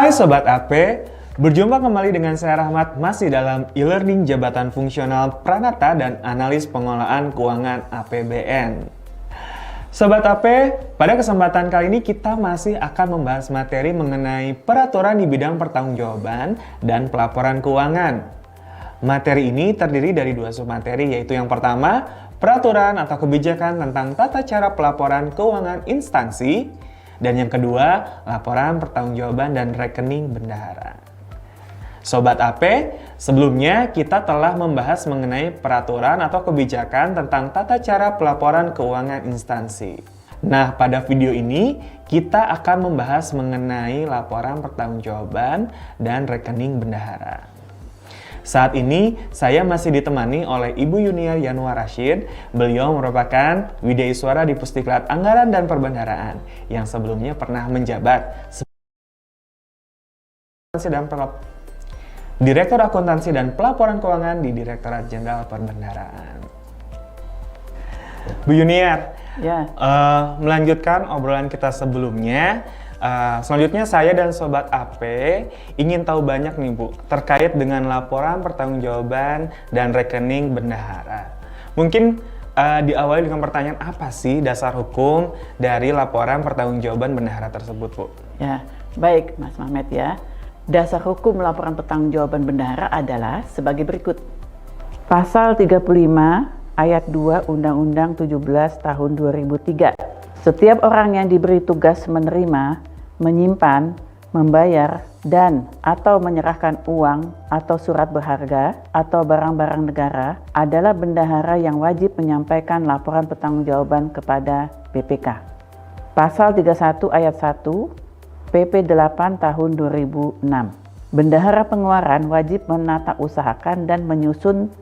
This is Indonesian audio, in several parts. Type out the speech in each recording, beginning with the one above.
Hai Sobat AP, berjumpa kembali dengan saya Rahmat masih dalam e-learning Jabatan Fungsional Pranata dan Analis Pengolahan Keuangan APBN. Sobat AP, pada kesempatan kali ini kita masih akan membahas materi mengenai peraturan di bidang pertanggungjawaban dan pelaporan keuangan. Materi ini terdiri dari dua submateri, yaitu yang pertama, peraturan atau kebijakan tentang tata cara pelaporan keuangan instansi, dan yang kedua, laporan pertanggungjawaban dan rekening bendahara. Sobat AP, sebelumnya kita telah membahas mengenai peraturan atau kebijakan tentang tata cara pelaporan keuangan instansi. Nah, pada video ini kita akan membahas mengenai laporan pertanggungjawaban dan rekening bendahara. Saat ini saya masih ditemani oleh Ibu Yunia Yanwar Rashid. Beliau merupakan Wideiswara di Pusdiklat Anggaran dan Perbendaharaan yang sebelumnya pernah menjabat Direktur Akuntansi dan Pelaporan Keuangan di Direktorat Jenderal Perbendaharaan. Bu Yunia, melanjutkan obrolan kita sebelumnya. Selanjutnya saya dan Sobat AP ingin tahu banyak nih Bu terkait dengan laporan pertanggungjawaban dan rekening bendahara. Mungkin diawali dengan pertanyaan, apa sih dasar hukum dari laporan pertanggungjawaban bendahara tersebut Bu? Ya, baik Mas Mahmet ya. Dasar hukum laporan pertanggungjawaban bendahara adalah sebagai berikut. Pasal 35 ayat 2 Undang-Undang 17 tahun 2003. Setiap orang yang diberi tugas menerima, menyimpan, membayar, dan atau menyerahkan uang atau surat berharga atau barang-barang negara adalah bendahara yang wajib menyampaikan laporan pertanggungjawaban kepada BPK. Pasal 31 ayat 1 PP 8 tahun 2006. Bendahara pengeluaran wajib menata usahakan dan menyusun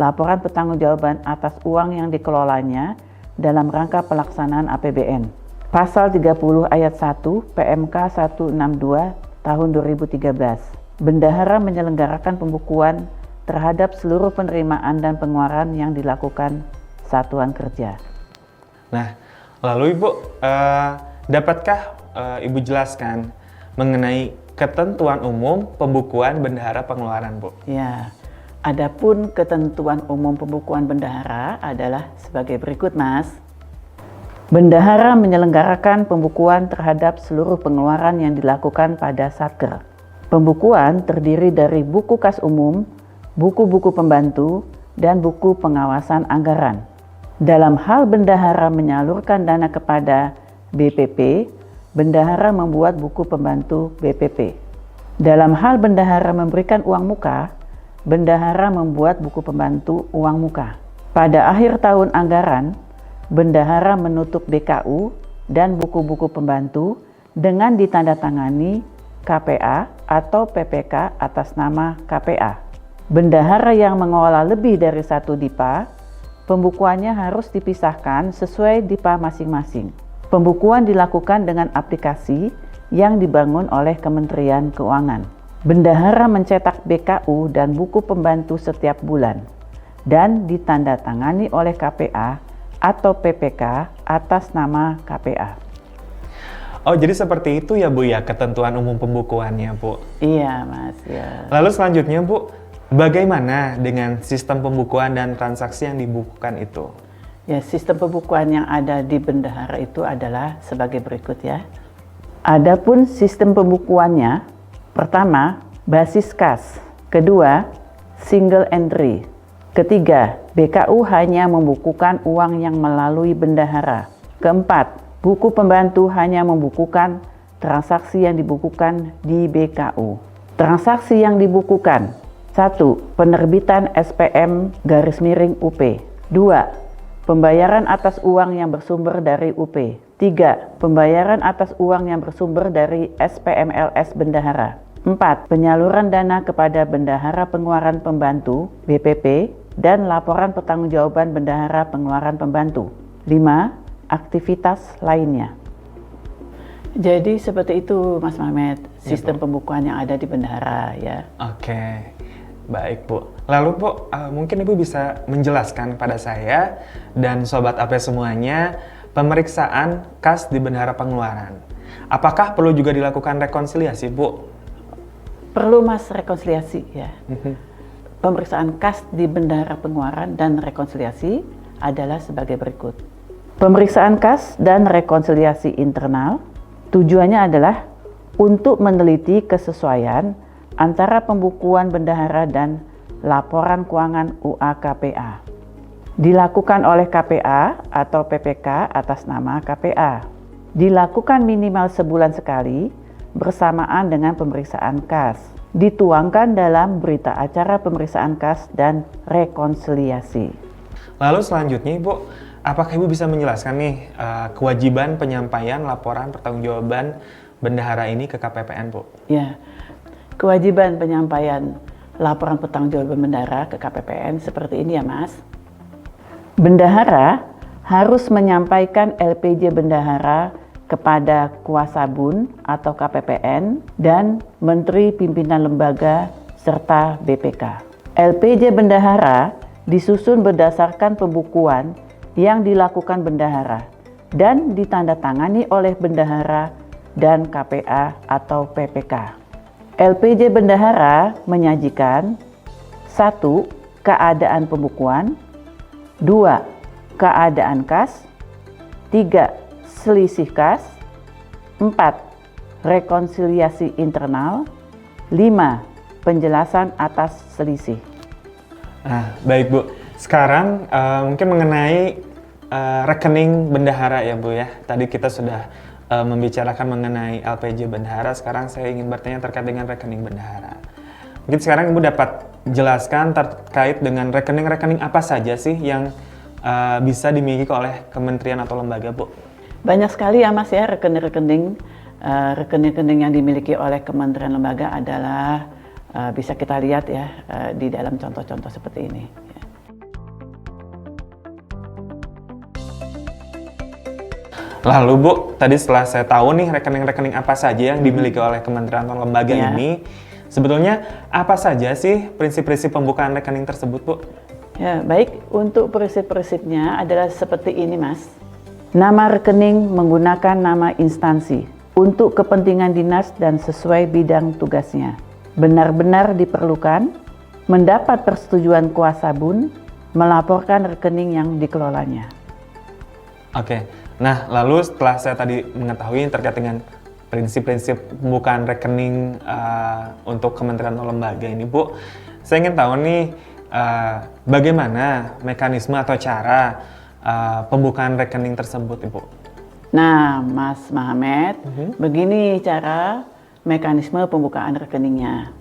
laporan pertanggungjawaban atas uang yang dikelolanya dalam rangka pelaksanaan APBN. Pasal 30 ayat 1 PMK 162 tahun 2013. Bendahara menyelenggarakan pembukuan terhadap seluruh penerimaan dan pengeluaran yang dilakukan satuan kerja. Nah, lalu Ibu, dapatkah Ibu jelaskan mengenai ketentuan umum pembukuan bendahara pengeluaran, Bu? Ya, adapun ketentuan umum pembukuan bendahara adalah sebagai berikut, Mas. Bendahara menyelenggarakan pembukuan terhadap seluruh pengeluaran yang dilakukan pada Satker. Pembukuan terdiri dari buku kas umum, buku-buku pembantu, dan buku pengawasan anggaran. Dalam hal bendahara menyalurkan dana kepada BPP, bendahara membuat buku pembantu BPP. Dalam hal bendahara memberikan uang muka, bendahara membuat buku pembantu uang muka. Pada akhir tahun anggaran, bendahara menutup BKU dan buku-buku pembantu dengan ditandatangani KPA atau PPK atas nama KPA. Bendahara yang mengelola lebih dari satu DIPA, pembukuannya harus dipisahkan sesuai DIPA masing-masing. Pembukuan dilakukan dengan aplikasi yang dibangun oleh Kementerian Keuangan. Bendahara mencetak BKU dan buku pembantu setiap bulan dan ditandatangani oleh KPA atau PPK atas nama KPA. Oh, jadi seperti itu ya Bu ya ketentuan umum pembukuannya Bu? Iya Mas ya. Lalu selanjutnya Bu, bagaimana dengan sistem pembukuan dan transaksi yang dibukukan itu? Ya, sistem pembukuan yang ada di bendahara itu adalah sebagai berikut ya. Adapun sistem pembukuannya, pertama, basis kas. Kedua, single entry. Ketiga, BKU hanya membukukan uang yang melalui bendahara. Keempat, buku pembantu hanya membukukan transaksi yang dibukukan di BKU. Transaksi yang dibukukan: 1. Penerbitan SPM _UP. 2. Pembayaran atas uang yang bersumber dari UP. 3. Pembayaran atas uang yang bersumber dari SPMLS bendahara. 4. Penyaluran dana kepada bendahara pengeluaran pembantu BPP dan laporan pertanggungjawaban bendahara pengeluaran pembantu. 5. Aktivitas lainnya. Jadi seperti itu Mas Mahmet, sistem pembukuan yang ada di bendahara ya. Oke, baik Bu. Lalu Bu, mungkin Ibu bisa menjelaskan pada saya dan Sobat AP semuanya pemeriksaan kas di bendahara pengeluaran. Apakah perlu juga dilakukan rekonsiliasi Bu? Perlu Mas rekonsiliasi ya. Pemeriksaan kas di bendahara pengeluaran dan rekonsiliasi adalah sebagai berikut. Pemeriksaan kas dan rekonsiliasi internal tujuannya adalah untuk meneliti kesesuaian antara pembukuan bendahara dan laporan keuangan UAKPA. Dilakukan oleh KPA atau PPK atas nama KPA. Dilakukan minimal sebulan sekali bersamaan dengan pemeriksaan kas. Dituangkan dalam berita acara pemeriksaan kas dan rekonsiliasi. Lalu selanjutnya Ibu, apakah Ibu bisa menjelaskan nih kewajiban penyampaian laporan pertanggungjawaban bendahara ini ke KPPN, Bu? Ya, kewajiban penyampaian laporan pertanggungjawaban bendahara ke KPPN seperti ini ya Mas. Bendahara harus menyampaikan LPJ bendahara kepada Kuasabun atau KPPN dan Menteri Pimpinan Lembaga serta BPK. LPJ bendahara disusun berdasarkan pembukuan yang dilakukan bendahara dan ditandatangani oleh bendahara dan KPA atau PPK. LPJ bendahara menyajikan 1. Keadaan pembukuan, 2. Keadaan kas, 3. Selisih kas, 4. Rekonsiliasi internal, 5. Penjelasan atas selisih. Nah, baik Bu. Sekarang mungkin mengenai rekening bendahara ya Bu ya. Tadi kita sudah membicarakan mengenai LPJ bendahara, sekarang saya ingin bertanya terkait dengan rekening bendahara. Mungkin sekarang Ibu dapat jelaskan terkait dengan rekening-rekening apa saja sih yang bisa dimiliki oleh kementerian atau lembaga, Bu? Banyak sekali ya Mas ya rekening-rekening yang dimiliki oleh kementerian lembaga adalah bisa kita lihat ya di dalam contoh-contoh seperti ini. Lalu Bu, tadi setelah saya tahu nih rekening-rekening apa saja yang dimiliki oleh kementerian atau lembaga ini, sebetulnya apa saja sih prinsip-prinsip pembukaan rekening tersebut, Bu? Ya, baik. Untuk prinsip-prinsipnya adalah seperti ini, Mas. Nama rekening menggunakan nama instansi untuk kepentingan dinas dan sesuai bidang tugasnya. Benar-benar diperlukan mendapat persetujuan Kuasabun melaporkan rekening yang dikelolanya. Oke. Nah, lalu setelah saya tadi mengetahui terkait dengan prinsip-prinsip pembukaan rekening untuk kementerian atau lembaga ini, Bu, saya ingin tahu nih bagaimana mekanisme atau cara pembukaan rekening tersebut, Ibu? Nah, Mas Mahamed, begini cara mekanisme pembukaan rekeningnya.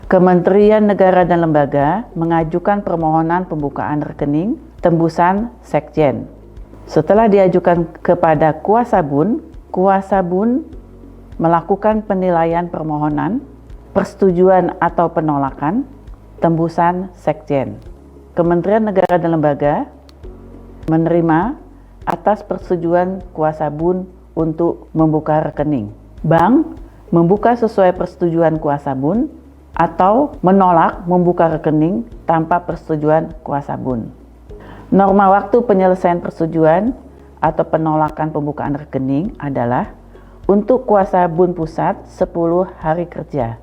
Kementerian Negara dan Lembaga mengajukan permohonan pembukaan rekening tembusan Sekjen. Setelah diajukan kepada Kuasabun, Kuasabun melakukan penilaian permohonan, persetujuan atau penolakan, tembusan Sekjen. Kementerian Negara dan Lembaga menerima atas persetujuan Kuasabun untuk membuka rekening. Bank membuka sesuai persetujuan Kuasabun atau menolak membuka rekening tanpa persetujuan Kuasabun. Norma waktu penyelesaian persetujuan atau penolakan pembukaan rekening adalah untuk Kuasabun pusat 10 hari kerja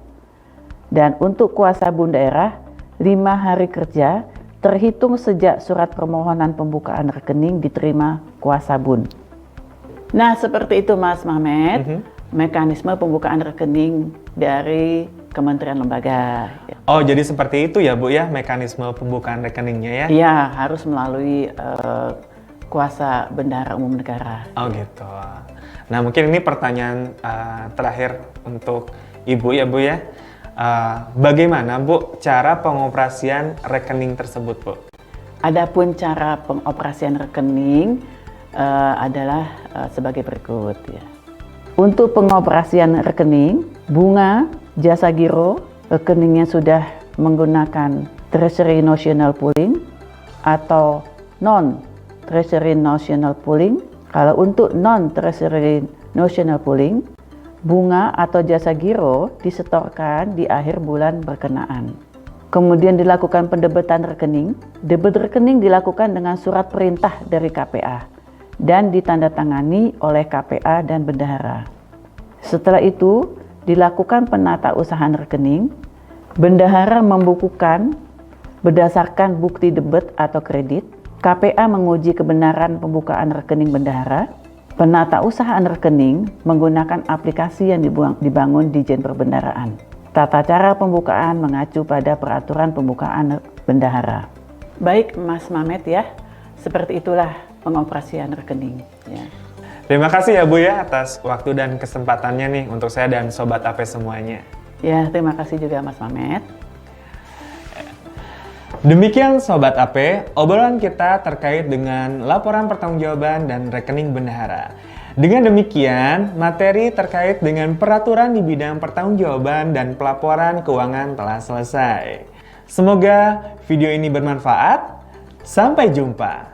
dan untuk Kuasabun daerah 5 hari kerja terhitung sejak surat permohonan pembukaan rekening diterima Kuasabun. Nah, seperti itu Mas Mahamed, mekanisme pembukaan rekening dari kementerian lembaga. Oh, jadi seperti itu ya Bu ya mekanisme pembukaan rekeningnya ya? Iya, harus melalui kuasa bendahara umum negara. Oh gitu. Nah, mungkin ini pertanyaan terakhir untuk Ibu ya Bu ya. Bagaimana Bu cara pengoperasian rekening tersebut, Bu? Adapun cara pengoperasian rekening adalah sebagai berikut ya. Untuk pengoperasian rekening, bunga, jasa giro, rekeningnya sudah menggunakan Treasury Notional Pooling atau non-Treasury Notional Pooling. Kalau untuk non-Treasury Notional Pooling, bunga atau jasa giro disetorkan di akhir bulan berkenaan. Kemudian dilakukan pendebetan rekening. Debit rekening dilakukan dengan surat perintah dari KPA dan ditandatangani oleh KPA dan bendahara. Setelah itu, dilakukan penatausahaan rekening, bendahara membukukan berdasarkan bukti debit atau kredit, KPA menguji kebenaran pembukaan rekening bendahara, penatausahaan rekening menggunakan aplikasi yang dibangun Ditjen Perbendaharaan. Tata cara pembukaan mengacu pada peraturan pembukaan bendahara. Baik Mas Mamet ya, seperti itulah pengoperasian rekening. Ya. Terima kasih ya Bu ya atas waktu dan kesempatannya nih untuk saya dan Sobat AP semuanya. Ya, terima kasih juga Mas Mamet. Demikian Sobat AP, obrolan kita terkait dengan laporan pertanggungjawaban dan rekening bendahara. Dengan demikian, materi terkait dengan peraturan di bidang pertanggungjawaban dan pelaporan keuangan telah selesai. Semoga video ini bermanfaat. Sampai jumpa.